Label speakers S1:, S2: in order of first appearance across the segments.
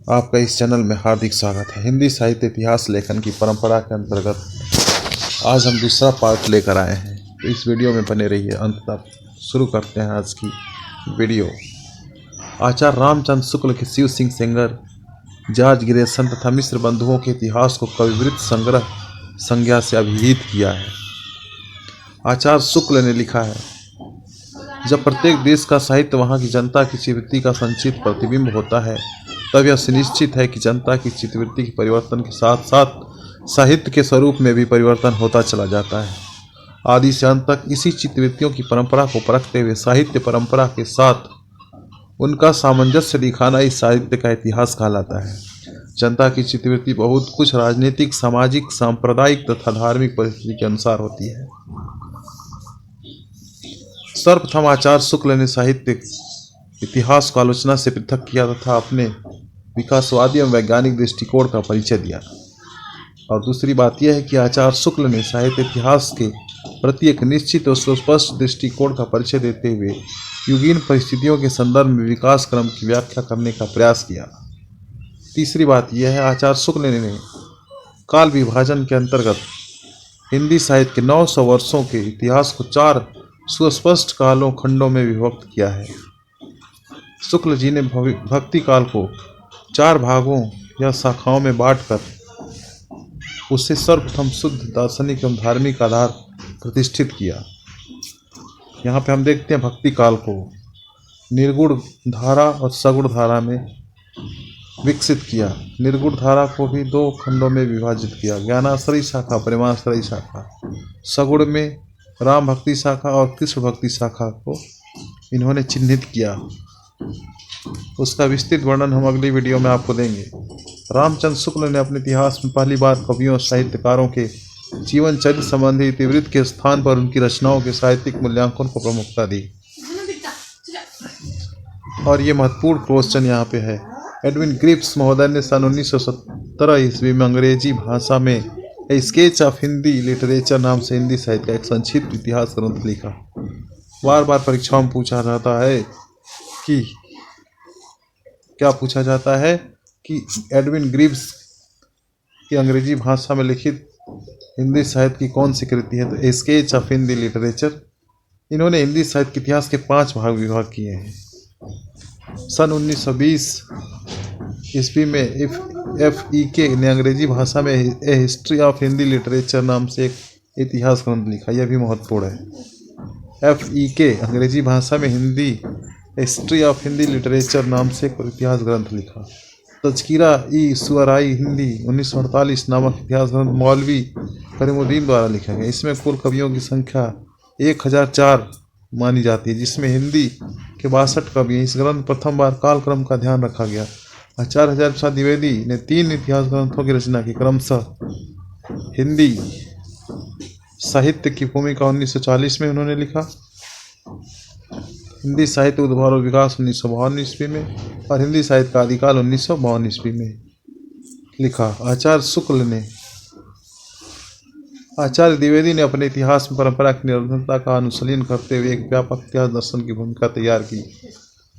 S1: आपका इस चैनल में हार्दिक स्वागत है। हिंदी साहित्य इतिहास लेखन की परंपरा के अंतर्गत आज हम दूसरा पार्ट लेकर आए हैं, तो इस वीडियो में बने रहिए अंत तक। शुरू करते हैं आज की वीडियो। आचार्य रामचंद्र शुक्ल के शिव सिंह सेंगर, जॉर्ज ग्रेसन तथा मिश्र बंधुओं के इतिहास को कविवृत्त संग्रह संज्ञा से अभिहित किया है। आचार्य शुक्ल ने लिखा है, जब प्रत्येक देश का साहित्य वहाँ की जनता की चित्तवृत्ति का संचित प्रतिबिंब होता है, तब यह सुनिश्चित है कि जनता की चित्तवृत्ति के परिवर्तन के साथ साथ साहित्य के स्वरूप में भी परिवर्तन होता चला जाता है। आदि से अंत तक इसी चित्तवृत्तियों की परंपरा को परखते हुए साहित्य परंपरा के साथ उनका सामंजस्य दिखाना इस साहित्य का इतिहास कहलाता है। जनता की चित्तवृत्ति बहुत कुछ राजनीतिक, सामाजिक, सांप्रदायिक तथा धार्मिक परिस्थिति के अनुसार होती है। सर्वप्रथम आचार्य शुक्ल ने साहित्य इतिहास को आलोचना से पृथक किया तथा अपने विकासवादी एवं वैज्ञानिक दृष्टिकोण का परिचय दिया। और दूसरी बात यह है कि आचार्य शुक्ल ने साहित्य इतिहास के प्रति एक निश्चित और सुस्पष्ट दृष्टिकोण का परिचय देते हुए युगीन परिस्थितियों के संदर्भ में विकास क्रम की व्याख्या करने का प्रयास किया। तीसरी बात यह है, आचार्य शुक्ल ने काल विभाजन के अंतर्गत हिंदी साहित्य के 900 वर्षों के इतिहास को 4 सुस्पष्ट कालों खंडों में विभक्त किया है। शुक्ल जी ने भक्ति काल को 4 भागों या शाखाओं में बांटकर उसे सर्वप्रथम शुद्ध दार्शनिक एवं धार्मिक आधार प्रतिष्ठित किया। यहाँ पे हम देखते हैं भक्ति काल को निर्गुण धारा और सगुण धारा में विकसित किया। निर्गुण धारा को भी 2 खंडों में विभाजित किया, ज्ञानाश्रयी शाखा, प्रेमाश्रयी शाखा। सगुण में राम भक्ति शाखा और कृष्ण भक्ति शाखा को इन्होंने चिन्हित किया। उसका विस्तृत वर्णन हम अगली वीडियो में आपको देंगे। रामचंद्र शुक्ल ने अपने इतिहास में पहली बार कवियों और साहित्यकारों के जीवन चरित्र संबंधी इतिवृत्त के स्थान पर उनकी रचनाओं के साहित्यिक मूल्यांकन को प्रमुखता दी। और ये महत्वपूर्ण क्वेश्चन यहाँ पे है। एडविन ग्रिप्स महोदय ने सन 1917 ईस्वी में अंग्रेजी भाषा में ए स्केच ऑफ हिंदी लिटरेचर नाम से हिंदी साहित्य का एक संक्षिप्त इतिहास ग्रंथ लिखा। बार बार परीक्षाओं में पूछा जाता है कि क्या पूछा जाता है कि एडविन ग्रिप्स की अंग्रेजी भाषा में लिखित हिंदी साहित्य की कौन सी कृति है, तो ए स्केच ऑफ हिंदी लिटरेचर। इन्होंने हिंदी साहित्य के इतिहास के 5 भाग विभाग किए हैं। सन 1920 ईस्वी में FEK ने अंग्रेजी भाषा में ए हिस्ट्री ऑफ हिंदी लिटरेचर नाम से एक इतिहास ग्रंथ लिखा। यह भी महत्वपूर्ण है। FEK अंग्रेजी भाषा में Hindi history of Hindi literature नाम से एक इतिहास ग्रंथ लिखा। तज़किरा-ई-शुअराई हिंदी 1948 नामक इतिहास ग्रंथ मौलवी करीमुद्दीन द्वारा लिखा गया। इसमें कुल कवियों की संख्या 1004 मानी जाती है, जिसमें हिंदी के 62 कवि हैं। इस ग्रंथ प्रथम बार कालक्रम का ध्यान रखा गया। आचार्य हजारी प्रसाद द्विवेदी ने 3 इतिहास ग्रंथों की रचना की, क्रमशः हिंदी साहित्य की भूमिका 1940 में उन्होंने लिखा, हिंदी साहित्य उद्भव और विकास 1952 ईस्वी में, और हिंदी साहित्य का आदिकाल 1952 ईस्वी में लिखा। आचार्य द्विवेदी ने अपने इतिहास में परंपरा की निरंतरता का अनुशीलन करते हुए एक व्यापक इतिहास दर्शन की भूमिका तैयार की।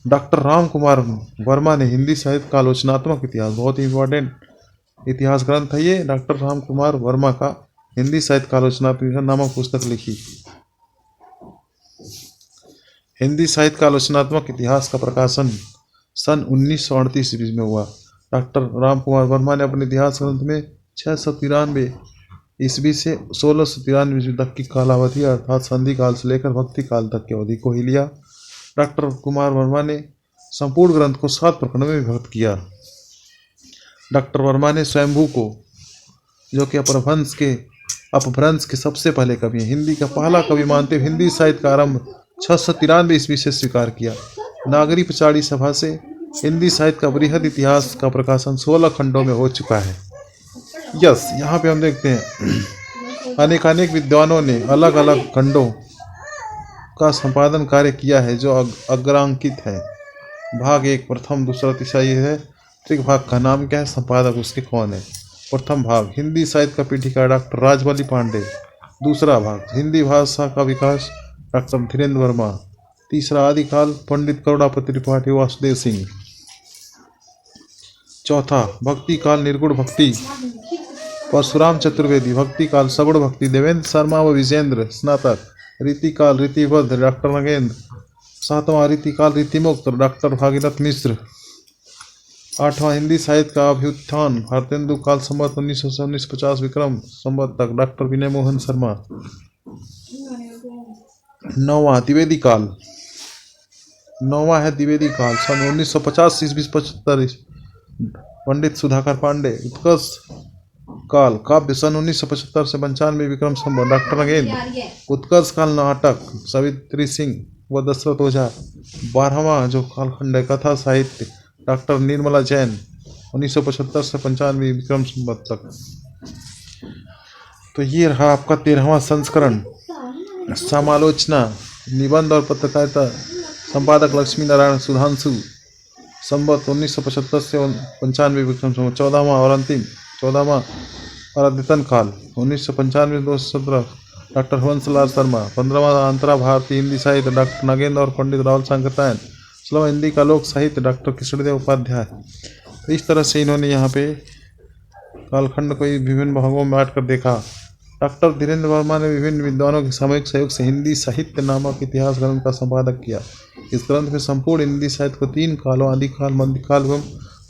S1: डॉक्टर राम कुमार वर्मा ने हिंदी साहित्य का आलोचनात्मक इतिहास, बहुत ही इम्पोर्टेंट इतिहास ग्रंथ है ये, डॉक्टर राम कुमार वर्मा का हिंदी साहित्य का आलोचनात्मक नामक पुस्तक लिखी। हिंदी साहित्य का आलोचनात्मक इतिहास का प्रकाशन सन 1938 ईस्वी में हुआ। डॉक्टर राम कुमार वर्मा ने अपने इतिहास ग्रंथ में 693 ईस्वी से 1693 ईस्वी तक की कालावधि अर्थात संधि काल से लेकर भक्ति काल तक की अवधि को ही लिया। डॉक्टर कुमार वर्मा ने संपूर्ण ग्रंथ को 7 प्रखंडों में विभक्त किया। डॉक्टर वर्मा ने स्वयंभू को, जो कि अपभ्रंश के सबसे पहले कवि हैं, हिंदी का पहला कवि मानते हुए हिंदी साहित्य का आरंभ 693 ईस्वी से स्वीकार किया। नागरी पचाड़ी सभा से हिंदी साहित्य का बृहद इतिहास का प्रकाशन 16 खंडों में हो चुका है। यहाँ पे हम देखते हैं अनेक विद्वानों ने अलग अलग खंडों का संपादन कार्य किया है, जो अग्रांकित है। भाग 1 प्रथम, दूसरा, तीसरा ये है। तृतीय भाग का नाम क्या है, संपादक उसके कौन है। प्रथम भाग हिंदी साहित्य का पीठिका डॉक्टर राजबली पांडे। दूसरा भाग हिंदी भाषा का विकास डॉक्टर धीरेन्द्र वर्मा। तीसरा आदिकाल पंडित करुणापति त्रिपाठी वासुदेव सिंह। चौथा भक्ति काल निर्गुण भक्ति परशुराम चतुर्वेदी, भक्ति काल सगुण भक्ति देवेंद्र शर्मा व विजेंद्र स्नातक, रीति काल रीतिभद्र डॉक्टर नगेंद्र, सातवां रीति काल रीतिमुक्त डॉक्टर भागीरथ मिश्र, आठवां हिंदी साहित्य का अभ्युत्थान भारतेंदु काल संवत 1950 विक्रम संवत तक डॉक्टर विनय मोहन शर्मा, नौवां द्विवेदी काल, नौवां है द्विवेदी काल सन 1950 ईस्वी 75 पंडित सुधाकर पांडे, उत्कर्ष काल काव्य सन 1975 से 95 विक्रम संवत डॉक्टर नगेंद्र, उत्कर्ष काल नाटक सावित्री सिंह व दशरथ ओझा, 12वां जो कालखंड है कथा साहित्य डॉक्टर निर्मला जैन 1975 से 95 विक्रम संवत तक। तो ये रहा आपका 13वां संस्करण। समालोचना निबंध और पत्रकारिता संपादक लक्ष्मी नारायण सुधांशु संवत 1975 से 95 विक्रम संवत। 14वां और अंतिम 14वां और अद्यतन काल 1995-2017 डॉक्टर हंसलाल शर्मा। 15वां अंतरा भारतीय हिंदी साहित्य डॉक्टर नागेंद्र और पंडित राहुल सांकृत्यायन। 16वां हिंदी का लोक साहित्य डॉक्टर कृष्णदेव उपाध्याय। तो इस तरह से इन्होंने यहाँ पे कालखंड को विभिन्न भागों में बांट कर देखा। डॉक्टर धीरेन्द्र वर्मा ने विभिन्न विद्वानों के सामूहिक सहयोग से हिंदी साहित्य नामक इतिहास ग्रंथ का संपादक किया। इस ग्रंथ में संपूर्ण हिंदी साहित्य को 3 कालों आदिकाल, मध्यकाल एवं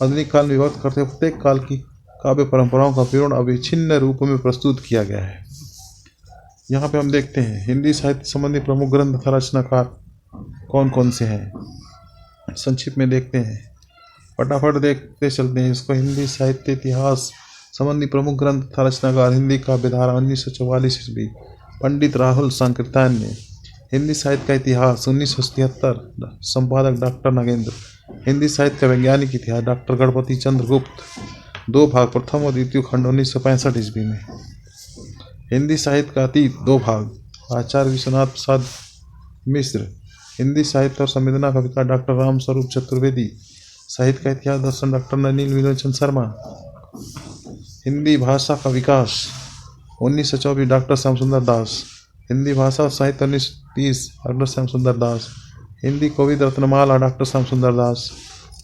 S1: आधुनिक काल में विभक्त करते प्रत्येक काल की काव्य परंपराओं का पूर्ण अविच्छिन्न रूप में प्रस्तुत किया गया है। यहाँ पे हम देखते हैं हिंदी साहित्य संबंधी प्रमुख ग्रंथ तथा रचनाकार कौन कौन से हैं, संक्षिप्त में देखते हैं, फटाफट देखते चलते हैं इसको। हिंदी साहित्य इतिहास संबंधी प्रमुख ग्रंथ तथा रचनाकार हिंदी काव्यधारा 1944 ईस्वी पंडित राहुल सांकृत्यायन ने। हिंदी साहित्य का इतिहास 1973 संपादक डॉक्टर नागेंद्र। हिंदी साहित्य का वैज्ञानिक इतिहास डॉक्टर गणपति चंद्र गुप्त। 2 भाग, प्रथम और द्वितीय खंड 1965 ईस्वी में। हिंदी साहित्य का अतीत 2 भाग आचार्य विश्वनाथ प्रसाद मिश्र। हिंदी साहित्य और संवेदना का विकास डॉक्टर राम स्वरूप चतुर्वेदी। साहित्य का इतिहास दर्शन डॉक्टर नलिनी विलोचन शर्मा। हिंदी भाषा का विकास 1924 डॉक्टर श्याम सुंदर दास। हिंदी भाषा और साहित्य 1930 डॉक्टर श्याम सुंदर दास। हिंदी कोविद रत्नमाला डॉक्टर श्याम सुंदर दास।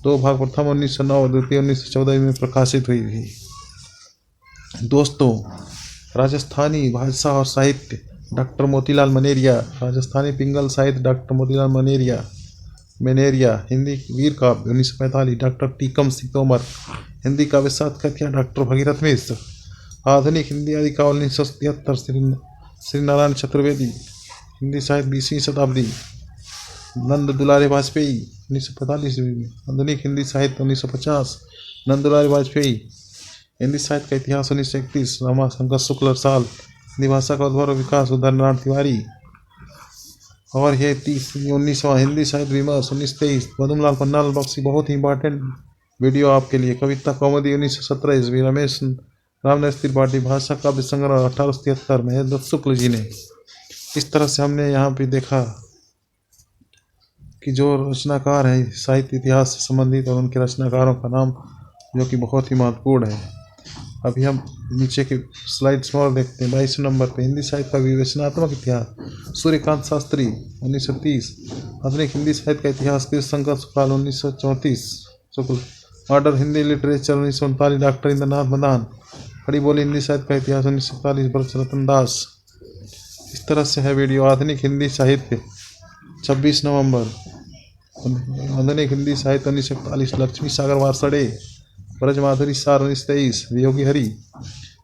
S1: 2 भाग, प्रथम 1909 और द्वितीय 1914 में प्रकाशित हुई थी। दोस्तों, राजस्थानी भाषा और साहित्य डॉक्टर मोतीलाल मनेरिया। राजस्थानी पिंगल साहित्य डॉक्टर मोतीलाल मनेरिया। हिंदी वीर काव्य 1945 डॉक्टर टीकम सिंह तोमर। हिंदी काव्य साहित्य का इतिहास डॉक्टर भगीरथ मिश्र। आधुनिक हिंदी आदिकाल 1977 श्री नारायण चतुर्वेदी। हिंदी साहित्य 20वीं शताब्दी नंद दुलारे वाजपेयी 1945 में। आधुनिक हिंदी साहित्य 1950 नंद दुलारे वाजपेयी। हिंदी साहित्य का इतिहास 1931 रमाशंकर शुक्ल साल। हिंदी भाषा का उद्भव और विकास उदय नारायण तिवारी। और ये 19वां हिंदी साहित्य विमर्श 1923 पद्मलाल पन्नालाल बख्शी। बहुत ही इंपॉर्टेंट वीडियो आपके लिए। कविता कौमुदी 1917 ईस्वी रमेश रामदास त्रिपाठी। भाषा काव्य संग्रह 1873 महेंद्र शुक्ल जी ने। इस तरह से हमने यहाँ पे देखा कि जो रचनाकार हैं साहित्य इतिहास से संबंधित और उनके रचनाकारों का नाम जो कि बहुत ही महत्वपूर्ण है। अभी हम नीचे के स्लाइड्स में और देखते हैं। 22 नंबर पे हिंदी साहित्य का विवेचनात्मक इतिहास सूर्यकांत शास्त्री 1930। आधुनिक हिंदी साहित्य का इतिहास कृष्ण संघर्ष काल 1934 Shukla. Modern Hindi literature 1939 doctor Indranath Madan. Khadi Boli Hindi साहित्य का इतिहास 1947 ब्रज रतन दास। इस तरह से है वीडियो। आधुनिक हिंदी साहित्य 26 नवंबर। आधुनिक हिंदी साहित्य 1941 लक्ष्मी सागर वार्षणे। ब्रज माधुरी सार 1923 वियोगी हरि।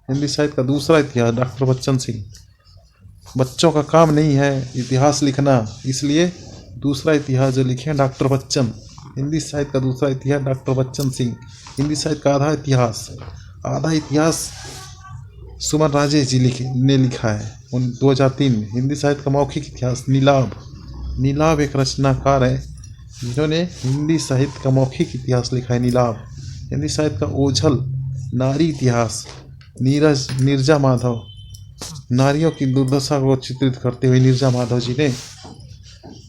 S1: हिंदी साहित्य का दूसरा इतिहास डॉक्टर बच्चन सिंह। बच्चों का काम नहीं है इतिहास लिखना, इसलिए दूसरा इतिहास जो लिखे हैं डॉक्टर बच्चन। हिंदी साहित्य का दूसरा इतिहास डॉक्टर बच्चन सिंह। हिंदी साहित्य का आधा इतिहास सुमन राजेश जी ने लिखा है 2003 में। हिंदी साहित्य का मौखिक इतिहास नीलाभ एक रचनाकार है जिन्होंने हिंदी साहित्य का मौखिक इतिहास लिखा है नीलाभ। हिंदी साहित्य का ओझल नारी इतिहास नीरजा माधव। नारियों की दुर्दशा को चित्रित करते हुए नीरजा माधव जी ने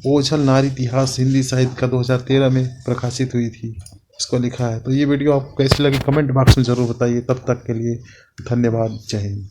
S1: ओझल नारी इतिहास हिंदी साहित्य का 2013 में प्रकाशित हुई थी, इसको लिखा है। तो ये वीडियो आपको कैसी लगी कमेंट बॉक्स में ज़रूर बताइए। तब तक के लिए धन्यवाद। जय हिंद।